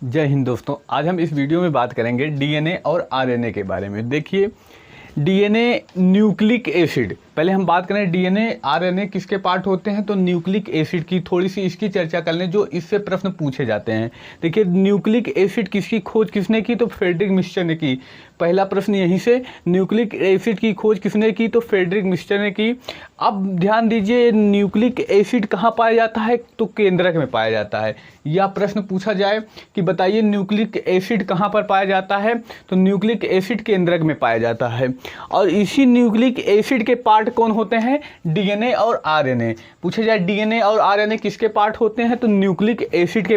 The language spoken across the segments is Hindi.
जय हिंद दोस्तों। आज हम इस वीडियो में बात करेंगे डीएनए और आरएनए के बारे में। देखिए, डीएनए न्यूक्लिक एसिड, पहले हम बात करें डीएनए आरएनए किसके पार्ट होते हैं, तो न्यूक्लिक एसिड की थोड़ी सी इसकी चर्चा कर लें, जो इससे प्रश्न पूछे जाते हैं। देखिए, न्यूक्लिक एसिड किसकी खोज किसने की, तो फ्रेडरिक मिस्टर ने की। पहला प्रश्न यहीं से, न्यूक्लिक एसिड की खोज किसने की, तो फ्रेडरिक मिस्टर ने की। अब ध्यान दीजिए, न्यूक्लिक एसिड कहाँ पाया जाता है, तो केंद्रक में पाया जाता है। यह प्रश्न पूछा जाए कि बताइए न्यूक्लिक एसिड कहाँ पर पाया जाता है, तो न्यूक्लिक एसिड केंद्रक में पाया जाता है। और इसी न्यूक्लिक एसिड के पार्ट कौन होते हैं, डीएनए और आरएनए। पूछा जाए डीएनए और आरएनए किसके पार्ट होते हैं, तो न्यूक्लिक एसिड के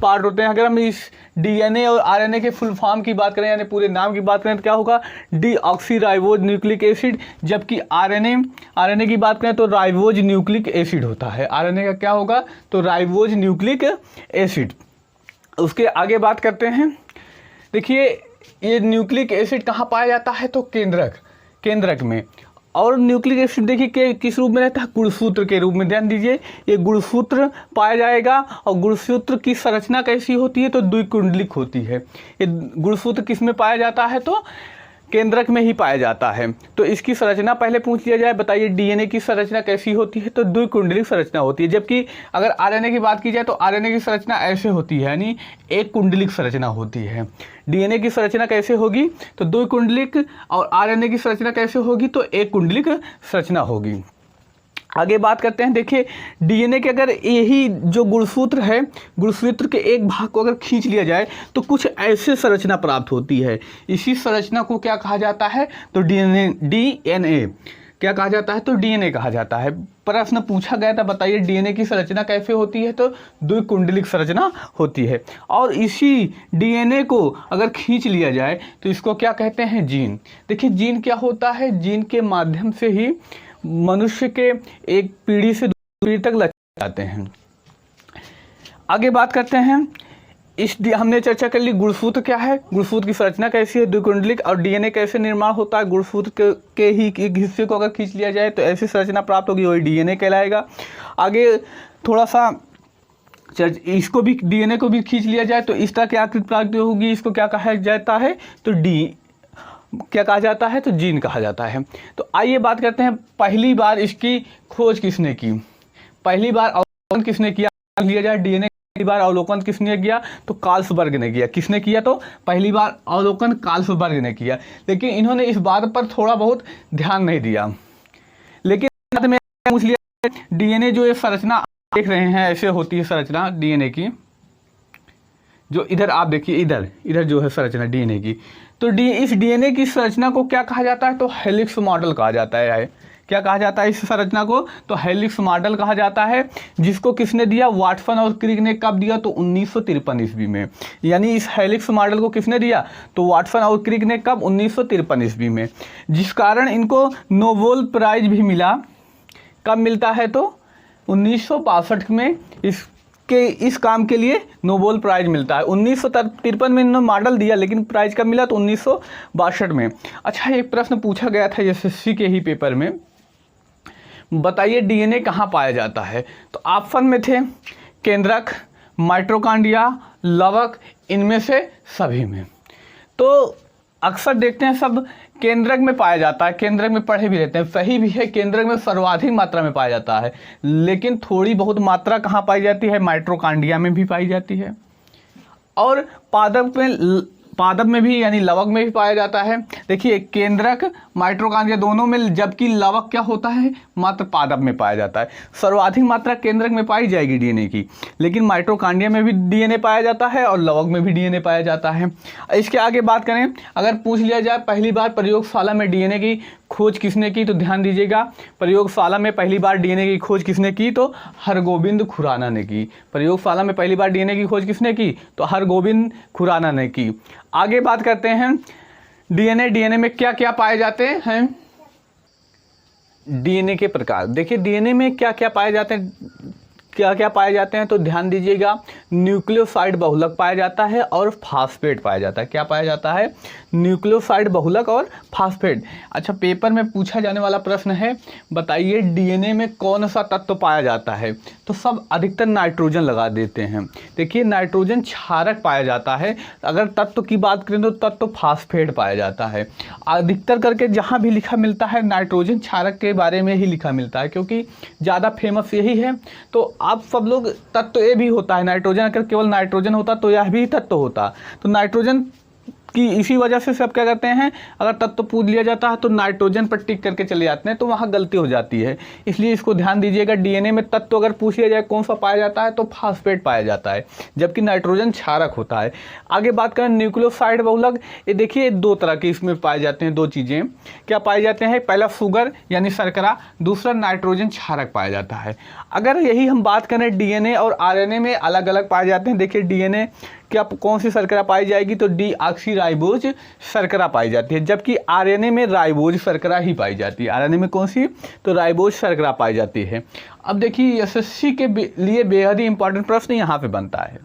पार्ट होते हैं। अगर हम इस डीएनए और आरएनए के फुल फॉर्म की बात करें, यानी पूरे नाम की बात करें, तो क्या होगा, डीऑक्सीराइबोज न्यूक्लिक एसिड। जबकि आरएनए की बात करें तो राइबोज न्यूक्लिक एसिड होता है। आरएनए का क्या होगा, तो राइबोज न्यूक्लिक एसिड। उसके आगे बात करते हैं। देखिए, ये न्यूक्लिक एसिड कहाँ पाया जाता है, तो केंद्रक में। और न्यूक्लिक एसिड देखिए किस रूप में रहता है, गुणसूत्र के रूप में। ध्यान दीजिए, ये गुणसूत्र पाया जाएगा। और गुणसूत्र की संरचना कैसी होती है, तो द्विकुंडलिक होती है। ये गुणसूत्र किस में पाया जाता है, तो केंद्रक में ही पाया जाता है। तो इसकी संरचना पहले पूछ लिया जाए, बताइए डीएनए की संरचना कैसी होती है, तो द्विकुंडलिक संरचना होती है। जबकि अगर आरएनए की बात की जाए तो आरएनए की संरचना ऐसे होती है, यानी एक कुंडलिक संरचना होती है। डीएनए की संरचना कैसे होगी, तो द्विकुंडलिक, और आरएनए की संरचना कैसे होगी, तो एक कुंडलिक संरचना होगी। आगे बात करते हैं। देखिए, डीएनए के अगर यही जो गुणसूत्र है, गुणसूत्र के एक भाग को अगर खींच लिया जाए तो कुछ ऐसे संरचना प्राप्त होती है। इसी संरचना को क्या कहा जाता है, तो डीएनए क्या कहा जाता है, तो डीएनए कहा जाता है। प्रश्न पूछा गया था, बताइए डीएनए की संरचना कैसे होती है, तो द्विकुंडलिक संरचना होती है। और इसी डीएनए को अगर खींच लिया जाए तो इसको क्या कहते हैं, जीन। देखिए, जीन क्या होता है, जीन के माध्यम से ही मनुष्य के एक पीढ़ी से दूसरी पीढ़ी तक लचक जाते हैं। आगे बात करते हैं। हमने चर्चा कर ली गुणसूत्र क्या है, गुणसूत्र की संरचना कैसी है, द्विकुंडलिक। और डीएनए कैसे निर्माण होता है, गुणसूत्र के ही एक हिस्से को अगर खींच लिया जाए तो ऐसी संरचना प्राप्त होगी, वही डीएनए कहलाएगा। आगे थोड़ा सा इसको भी, डीएनए को भी खींच लिया जाए तो इस तरह की आकृति प्राप्त होगी। इसको क्या कहा जाता है, तो क्या कहा जाता है, तो जीन कहा जाता है। तो आइए बात करते हैं, पहली बार इसकी खोज किसने की, पहली बार अवलोकन किसने किया। लिया जाए डीएनए पहली बार अवलोकन किसने किया, तो कार्लसबर्ग ने किया। किसने किया, तो पहली बार अवलोकन कार्लसबर्ग ने किया। लेकिन इन्होंने इस बात पर थोड़ा बहुत ध्यान नहीं दिया। लेकिन बाद में पूछ लिया, डीएनए जो ये संरचना देख रहे हैं, ऐसे होती है संरचना डीएनए की। जो इधर आप देखिए, इधर जो है संरचना डीएनए की, तो इस डीएनए की संरचना को क्या कहा जाता है, तो हेलिक्स मॉडल कहा जाता है। क्या कहा जाता है इस संरचना को, तो हेलिक्स मॉडल कहा जाता है। जिसको किसने दिया, वाटसन और क्रिक ने कब दिया, तो 1953 ईस्वी में। यानी इस हेलिक्स मॉडल को किसने दिया, तो वाटसन और क्रिक ने कब, 1953 ईस्वी में। जिस कारण इनको नोबेल प्राइज भी मिला। कब मिलता है, तो 1962 में इस काम के लिए नोबेल प्राइज मिलता है। 1953 में इन्होंने मॉडल दिया, लेकिन प्राइज कब मिला, तो 1962 में। अच्छा, एक प्रश्न पूछा गया था एसएससी के ही पेपर में, बताइए डीएनए कहाँ पाया जाता है, तो ऑप्शन में थे केंद्रक, माइटोकॉन्ड्रिया, लवक, इनमें से सभी में। तो अक्सर देखते हैं सब केंद्रक में पाया जाता है, केंद्रक में पढ़े भी रहते हैं, सही भी है। केंद्रक में सर्वाधिक मात्रा में पाया जाता है, लेकिन थोड़ी बहुत मात्रा कहाँ पाई जाती है, माइटोकॉन्ड्रिया में भी पाई जाती है। और पादप में भी, यानी लवक में भी पाया जाता है। देखिए, केंद्रक माइटोकॉन्ड्रिया दोनों में, जबकि लवक क्या होता है, मात्र पादप में पाया जाता है। सर्वाधिक मात्रा केंद्रक में पाई जाएगी डीएनए की, लेकिन माइटोकॉन्ड्रिया में भी डीएनए पाया जाता है और लवक में भी डीएनए पाया जाता है। इसके आगे बात करें, अगर पूछ लिया जाए पहली बार प्रयोगशाला में डीएनए की खोज किसने की, तो ध्यान दीजिएगा, प्रयोगशाला में पहली बार डीएनए की खोज किसने की, तो हरगोबिंद खुराना ने की। प्रयोगशाला में पहली बार डीएनए की खोज किसने की, तो हरगोबिंद खुराना ने की। आगे बात करते हैं, डीएनए में क्या क्या पाए जाते हैं, डीएनए के प्रकार। देखिए, डीएनए में क्या क्या पाए जाते हैं, क्या क्या पाए जाते हैं, तो ध्यान दीजिएगा, न्यूक्लियोसाइड बहुलक पाया जाता है और फास्फेट पाया जाता है। क्या पाया जाता है? न्यूक्लियोसाइड बहुलक और फास्फेट। अच्छा, पेपर में पूछा जाने वाला प्रश्न है, बताइए डीएनए में कौन सा तत्व पाया जाता है, तो सब अधिकतर नाइट्रोजन लगा देते हैं। देखिए नाइट्रोजन क्षारक पाया जाता है। अगर तत्व की बात करें तो तत्व फास्फेट पाया जाता है। अधिकतर करके जहाँ भी लिखा मिलता है नाइट्रोजन क्षारक के बारे में ही लिखा मिलता है, क्योंकि ज़्यादा फेमस यही है। तो आप सब लोग तत्व ए भी होता है, नाइट्रोजन अगर केवल नाइट्रोजन होता तो यह भी तत्व होता। तो नाइट्रोजन कि इसी वजह से सब क्या करते हैं, अगर तत्व पूछ लिया जाता है तो नाइट्रोजन पर टिक करके चले जाते हैं, तो वहाँ गलती हो जाती है। इसलिए इसको ध्यान दीजिएगा, डीएनए में तत्व अगर पूछ लिया जाए कौन सा पाया जाता है तो फास्फेट पाया जाता है, जबकि नाइट्रोजन क्षारक होता है। आगे बात करें न्यूक्लियोसाइड बहुलक, ये देखिए दो तरह के इसमें पाए जाते हैं, दो चीज़ें क्या पाए जाते हैं, पहला शुगर यानी शर्करा, दूसरा नाइट्रोजन क्षारक पाया जाता है। अगर यही हम बात करें डीएनए और आरएनए में अलग अलग पाए जाते हैं। देखिए डीएनए क्या कौन सी शर्करा पाई जाएगी, तो डीऑक्सीराइबोज शर्करा पाई जाती है, जबकि आरएनए में राइबोज शर्करा ही पाई जाती है। आरएनए में कौन सी, तो राइबोज शर्करा पाई जाती है। अब देखिए एसएससी के लिए बेहद ही इंपॉर्टेंट प्रश्न यहाँ पे बनता है।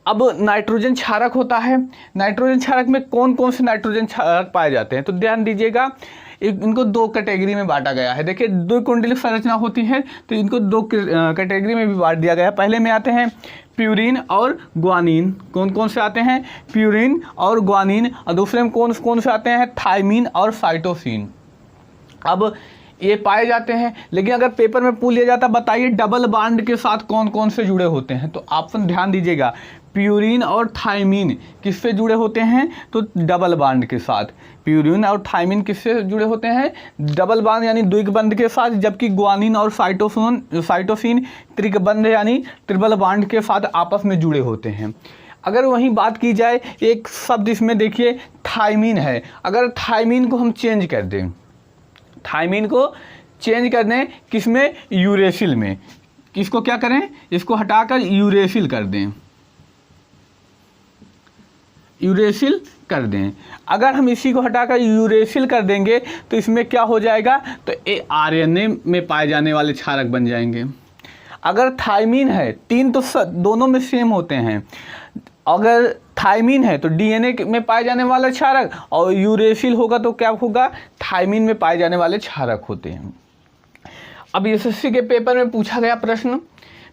अब नाइट्रोजन क्षारक होता है, नाइट्रोजन क्षारक में कौन कौन से नाइट्रोजन क्षारक पाए जाते हैं, तो ध्यान दीजिएगा इनको दो कैटेगरी में बांटा गया है। देखिए दो कुंडलिक संरचना होती है, तो इनको दो कैटेगरी में भी बांट दिया गया है। पहले में आते हैं प्यूरिन और ग्वानिन। कौन कौन से आते हैं, प्यूरिन और ग्वानिन। और दूसरे में कौन कौन से आते हैं, थायमिन और साइटोसिन। अब ये पाए जाते हैं, लेकिन अगर पेपर में पूछ लिया जाता बताइए डबल बॉन्ड के साथ कौन कौन से जुड़े होते हैं, तो ऑप्शन ध्यान दीजिएगा, प्यूरिन और थायमिन किससे जुड़े होते हैं, तो डबल बॉन्ड के साथ। प्यूरिन और थायमिन किससे जुड़े होते हैं, डबल बॉन्ड यानी द्विबंध के साथ, जबकि ग्वानिन और साइटोसिन त्रिबंध यानी ट्रिपल बॉन्ड के साथ आपस में जुड़े होते हैं। अगर वहीं बात की जाए, एक शब्द इसमें देखिए थायमिन है, अगर थायमिन को हम चेंज कर दें, थायमिन को चेंज कर दें किसमें, यूरेसिल में, इसको क्या करें, इसको हटाकर यूरेसिल कर दें, यूरेसिल कर दें। अगर हम इसी को हटाकर यूरेसिल कर देंगे तो इसमें क्या हो जाएगा, तो ये आरएनए में पाए जाने वाले क्षारक बन जाएंगे। अगर थायमिन है, तीन तो दोनों में सेम होते हैं, अगर थायमिन है तो डीएनए में पाए जाने वाला क्षारक, और यूरेसिल होगा तो क्या होगा, थायमिन में पाए जाने वाले क्षारक होते हैं। अब एसएससी के पेपर में पूछा गया प्रश्न,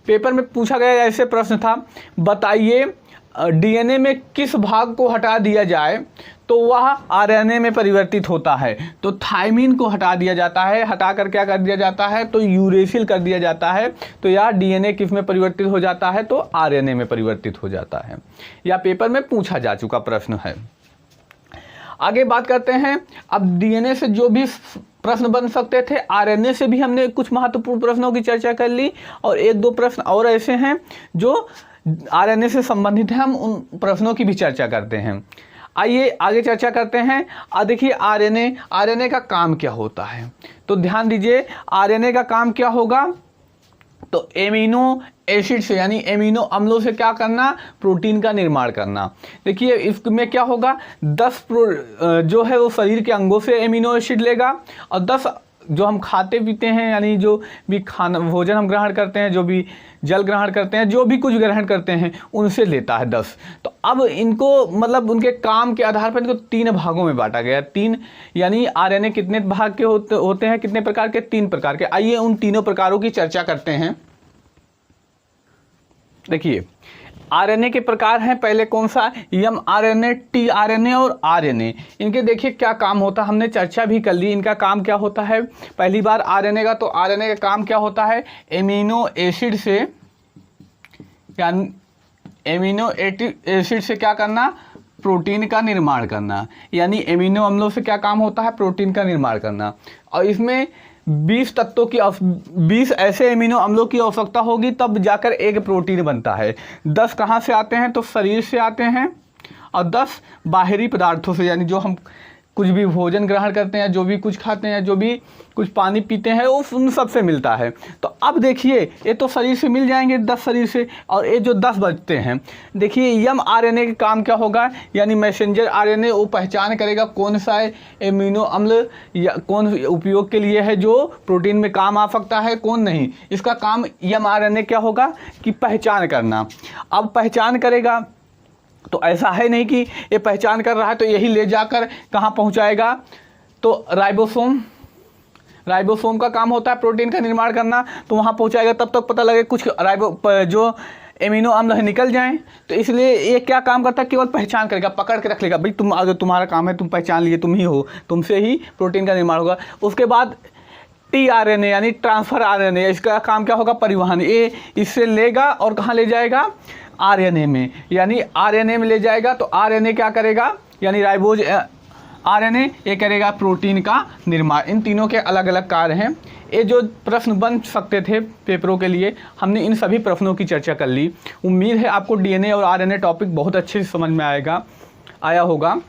पेपर में पूछा गया ऐसे प्रश्न था, बताइए डीएनए में किस भाग को हटा दिया जाए तो वह आरएनए में परिवर्तित होता है, तो थायमिन को हटा दिया जाता है, हटाकर क्या कर दिया जाता है, तो यूरेसिल कर दिया जाता है। तो यह डीएनए किस में परिवर्तित हो जाता है, तो आरएनए में परिवर्तित हो जाता है। यह पेपर में पूछा जा चुका प्रश्न है। आगे बात करते हैं, अब डीएनए से जो भी प्रश्न बन सकते थे, आरएनए से भी हमने कुछ महत्वपूर्ण प्रश्नों की चर्चा कर ली, और एक दो प्रश्न और ऐसे हैं जो आरएनए से संबंधित है, हम उन प्रश्नों की भी चर्चा करते हैं। आइए आगे चर्चा करते हैं। देखिए आरएनए का काम क्या होता है, तो ध्यान दीजिए आरएनए का काम क्या होगा, तो एमिनो एसिड से यानी एमिनो अम्लों से क्या करना, प्रोटीन का निर्माण करना। देखिए इसमें क्या होगा, 10 जो है वो शरीर के अंगों से एमिनो एसिड लेगा, और 10 जो हम खाते पीते हैं यानी जो भी खाना भोजन हम ग्रहण करते हैं, जो भी जल ग्रहण करते हैं, जो भी कुछ ग्रहण करते हैं उनसे लेता है 10। तो अब इनको मतलब उनके काम के आधार पर इनको 3 भागों में बांटा गया है। 3 यानी आरएनए कितने भाग के होते हैं, कितने प्रकार के, 3 प्रकार के। आइए उन तीनों प्रकारों की चर्चा करते हैं। देखिए आरएनए के प्रकार हैं, पहले कौन सा, एमआरएनए, टीआरएनए और आरएनए। इनके देखिए क्या काम होता है, हमने चर्चा भी कर ली इनका काम क्या होता है। पहली बार आरएनए का, तो आरएनए का काम क्या होता है, एमिनो एसिड से यानी एमिनो एसिड से क्या करना, प्रोटीन का निर्माण करना। यानी एमिनो अम्लों से क्या काम होता है, प्रोटीन का निर्माण करना। और इसमें 20 तत्वों की 20 ऐसे एमिनो अम्लों की आवश्यकता होगी तब जाकर एक प्रोटीन बनता है। 10 कहाँ से आते हैं, तो शरीर से आते हैं, और 10 बाहरी पदार्थों से यानी जो हम कुछ भी भोजन ग्रहण करते हैं, जो भी कुछ खाते हैं, जो भी कुछ पानी पीते हैं, वो उन सब से मिलता है। तो अब देखिए, ये तो शरीर से मिल जाएंगे 10 शरीर से, और ये जो 10 बचते हैं, देखिए mRNA का काम क्या होगा, यानी मैसेंजर RNA वो पहचान करेगा कौन सा एमिनो अम्ल या कौन उपयोग के लिए है, जो प्रोटीन में काम आ सकता है, कौन नहीं। इसका काम mRNA क्या होगा कि पहचान करना। अब पहचान करेगा तो ऐसा है नहीं कि ये पहचान कर रहा है तो यही ले जाकर कहाँ पहुँचाएगा, तो राइबोसोम का काम होता है प्रोटीन का निर्माण करना, तो वहाँ पहुँचाएगा। तब तक पता लगे कुछ जो एमिनो अम्ल है निकल जाएं, तो इसलिए ये क्या काम करता है, केवल पहचान करेगा, पकड़ के रख लेगा, भाई तुम अगर तुम्हारा काम है, तुम पहचान लिए, तुम ही हो, तुमसे ही प्रोटीन का निर्माण होगा। उसके बाद tRNA यानी ट्रांसफ़र RNA, इसका काम क्या होगा, परिवहन। ये इससे लेगा और कहाँ ले जाएगा, RNA में, यानी RNA में ले जाएगा। तो RNA क्या करेगा, यानी राइबोज RNA ये करेगा प्रोटीन का निर्माण। इन तीनों के अलग अलग कार्य हैं। ये जो प्रश्न बन सकते थे पेपरों के लिए, हमने इन सभी प्रश्नों की चर्चा कर ली। उम्मीद है आपको DNA और RNA टॉपिक बहुत अच्छे से समझ में आया होगा।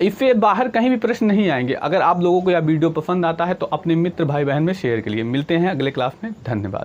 इससे बाहर कहीं भी प्रश्न नहीं आएंगे। अगर आप लोगों को यह वीडियो पसंद आता है तो अपने मित्र भाई बहन में शेयर करिए। मिलते हैं अगले क्लास में। धन्यवाद।